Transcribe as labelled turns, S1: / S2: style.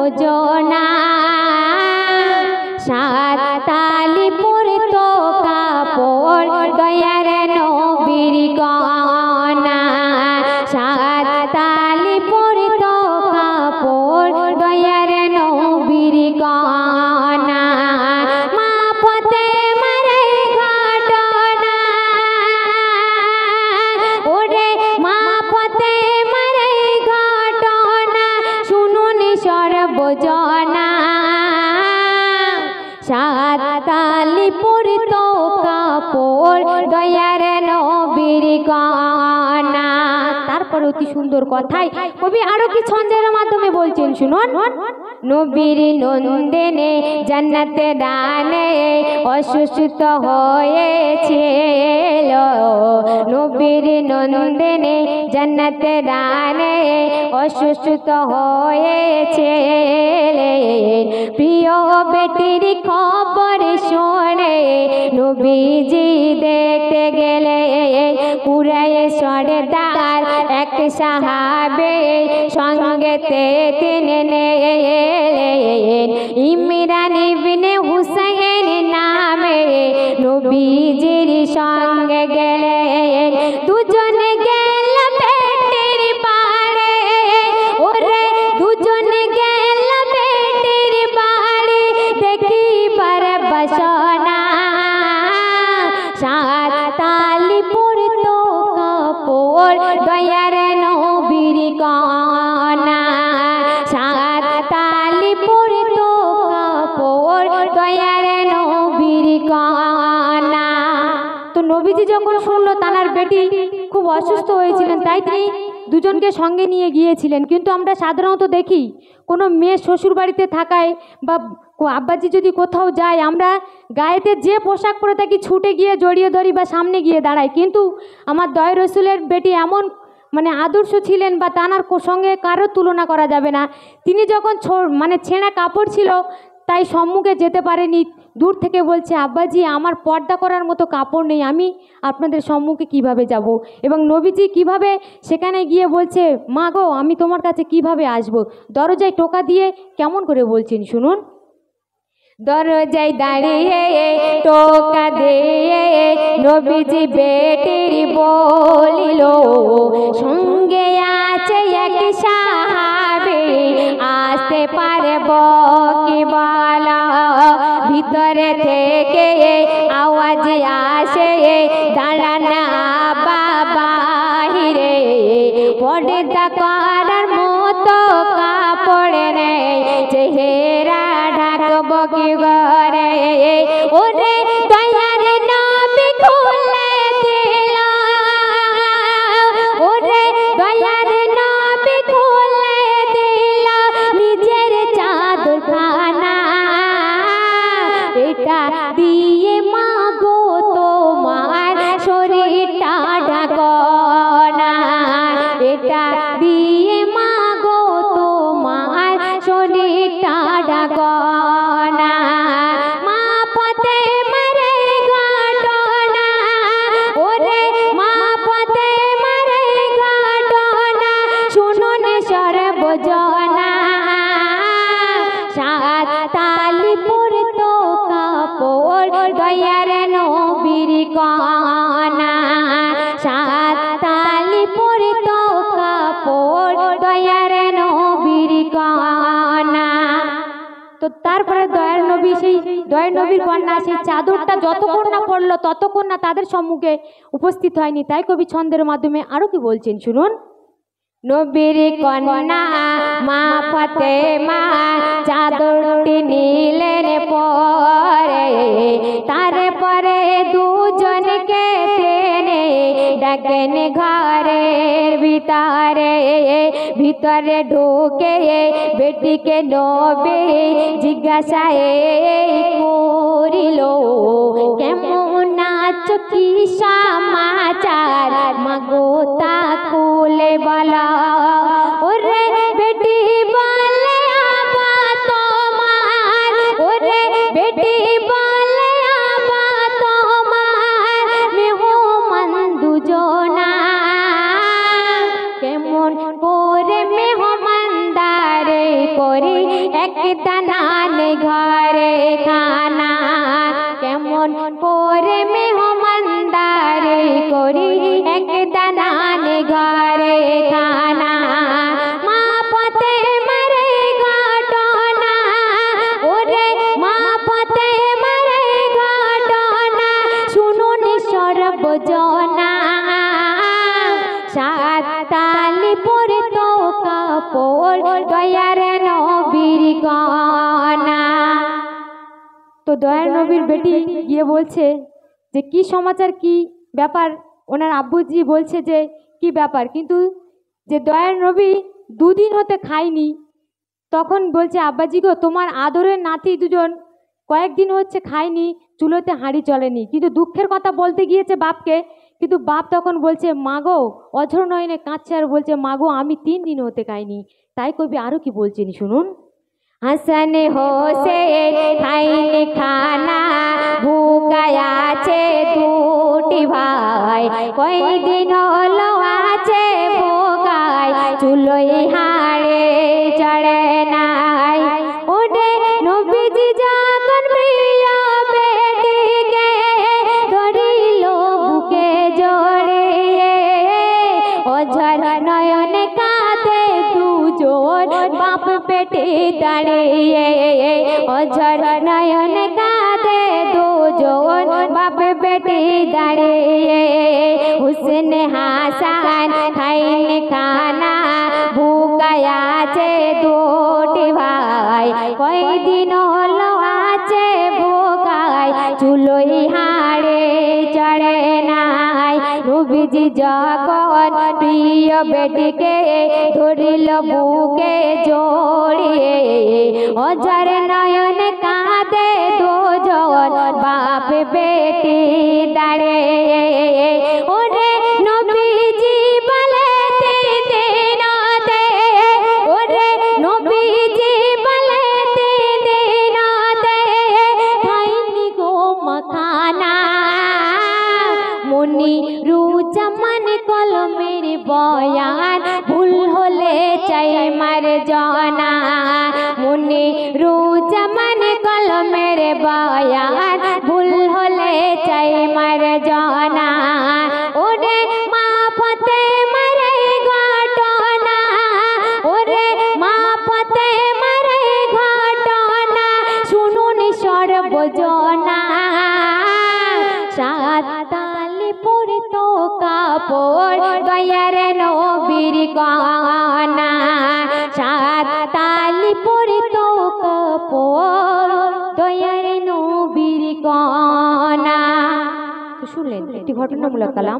S1: বোঝনা সাত তালি পরতো কাপড় দয়ার নবীর গনা সাত তালি পরতো কাপড় দয়ার নবীর গনা মা পতে মারে ঘটনা ওরে মা পতে মারে ঘটনা শুনুন সর্বজনা সাত তালি পরতো কাপড় দয়ার নবীর গনা। তারপর অতি সুন্দর কথায় কবি আরো কি ছন্দের মাধ্যমে বলছেন শুনুন। নবীর নন্দেনে জান্নাতে দানে অসুস্থ হয়েছিল নবীর নন্দেনে জান্নাতে দানে অসুস্থ হয়েছিল প্রিয় বেটির খবর শোনে নবীজি দেখতে গেলে কুরাইশ সরদার এক সাহাবে সঙ্গেতে তিনি নেলেন ইমরান ইবনে হুসাইন নামে নবীজির সঙ্গে গেলেন দুজন গেল বেটির বাড়ি ওরে দুজন গেল বেটির বাড়ি দেখিবার বাসনা সাত তালি পরতো কাপড় দয়ার নবীর গনা সাত তালি পরতো কাপড় দয়ার নবীর গনা। তো নবীজি যখন শুনলো তানার বেটি খুব অসুস্থ হয়েছিলেন তাই তিনি দুজনকে সঙ্গে নিয়ে গিয়েছিলেন। কিন্তু আমরা সাধারণত দেখি কোনো মেয়ে শ্বশুর বাড়িতে থাকায় বা আব্বাজি যদি কোথাও যায় আমরা গায়েতে যে পোশাক পরে থাকি ছুটে গিয়ে জড়িয়ে ধরি বা সামনে গিয়ে দাঁড়াই, কিন্তু আমার দয় রসুলের বেটি এমন আদর্শ ছিলেন বা তানার সঙ্গে কারো তুলনা করা যাবে না। তিনি যখন ছেঁড়া কাপড় ছিল তাই সম্মুখে যেতে পারেনি, দূর থেকে বলছে আব্বাজি আমার পর্দা করার মতো কাপড় নেই, আমি আপনাদের সম্মুখে কিভাবে যাব। এবং নবীজি কিভাবে সেখানে গিয়ে বলছে মা গো আমি তোমার কাছে কিভাবে আসব। দরজায় টোকা দিয়ে কেমন করে বলছেন শুনুন। দরজায় দাঁড়িয়ে টোকা দিয়ে নবীজি বেটির বলিল সঙ্গে আছে এক সাহাবী আসতে পারব কি বলা। ভিতরে থেকে আওয়াজ আসে দাঁড়ানা বাহিরে পর্দা করার মতো কাপড় নেই চেহারা ঢাকব কি ঘরে ওরে দয়ার নবী খুলে দিল ওরে দয়ার নবী খুলে দিল নিজের চাদর খানা এটা দিয়ে মাগো তোমার শরীরটা ঢাকনা এটা দিয়ে মাগো তোমার শরীরটা ঢাকনা মা পতে মারে ঘটনা ওরে মা পতে মারে ঘটনা শুনুন সর্বজনা সাত তালি পরতো কাপড় দয়ার নবীর গনা সাত তালি পরতো কাপড় দয়ার নবীর গনা। তো তারপরে দয়ার নবী সেই দয়ার নবীর কন্যা সেই চাদরটা যতক্ষণ না পড়লো ততক্ষণ না তাদের সম্মুখে উপস্থিত হয়নি। তাই কবি ছন্দের মাধ্যমে আরো কি বলছেন শুনুন। নবীর কন্যা মা ফাতেমা চাদরটি নিলেন পরে তারপরে দুজনকে টেনে ডাকেন ঘরের ভিতরে ভিতরে ঢুকে বেটিকে নবী জিজ্ঞাসা করিল কেমন আছো কি সমাচার মাগো তা খুলে বলা। ওরে বেটি বলে আবা তোমার ওরে বেটি বলে আবা তোমার মেহমান দুজনা কেমন করে মেহমানদারে করি এক দানান ঘরে খানা কেমন করে মেহমানদারি করি এক দানান ঘরে খানা মা পতে মারে ঘটনা ওরে মা পতে মারে ঘটনা শুনুন সর্বজনা সাত তালি পরে তো কাপড় দয়ার নবীর কন্যা। তো দয়ার নবীর বেটি গিয়ে বলছে যে কি সমাচার কি ব্যাপার, ওনার আব্বুজি বলছে যে কি ব্যাপার, কিন্তু যে দয়ার নবী দুদিন হতে খায়নি তখন বলছে আব্বাজি গো তোমার আদরের নাতি দুজন কয়েকদিন হচ্ছে খায়নি, চুলোতে হাঁড়ি চলেনি, কিন্তু দুঃখের কথা বলতে গিয়েছে বাপকে, কিন্তু বাপ তখন বলছে মাগো অঝর নয়নে কাঁদছে আর বলছে মাগো আমি 3 দিন হতে খাইনি। তাই কবি আরো কি বলছেন শুনুন। হাসান হোসেন খাইনি খানা ভুকায় আছে দুটি ভাই কয়দিন হলো আছে ভোগায় চুলোই হাড়ে চড়ে নাই ওরে নবীজি যখন প্রিয় বেটিকে ধরিল বুকে জড়িয়ে অঝর নয়নে কাঁদে দুজন বাপ পেটে দাঁড়িয়ে অঝর নয়নে কাঁদে দুজন বাপ পেটে দাঁড়িয়ে হুসেন হাসান খাইনি খানা ভুকায় আছে দুটি ভাই কয়দিন হলো আছে ভোগায় চুলোই হাড়ে চড়ে নাই নবীজি যখন প্রিয় বেটিকে ধরিল বুকে জড়িয়ে অঝর নয়ন কাঁদে দুজন বাপ বেটি দাঁড়িয়ে ওরে নবীজি বলে দিনতে ওরে নবীজি বলে দিনতে খাইনি গো মাখানা মনি রুজামান কলমের বয়ান ভুল হলে চাই মার জানা মনি রুজামান কলমের বয়ান ভুল হলে চাই মার জানা ওরে মা পতে মারে ঘটনা ওরে মা পতে মারে ঘটনা শুনুন সর্বজনা সাত তালি পরে তো কাপড় দয়ার নবীর কন্যা সাত তালি পরে তো কাপড় দয়ার নবীর কন্যা। শুনলেন একটি ঘটনামূলক কালাম।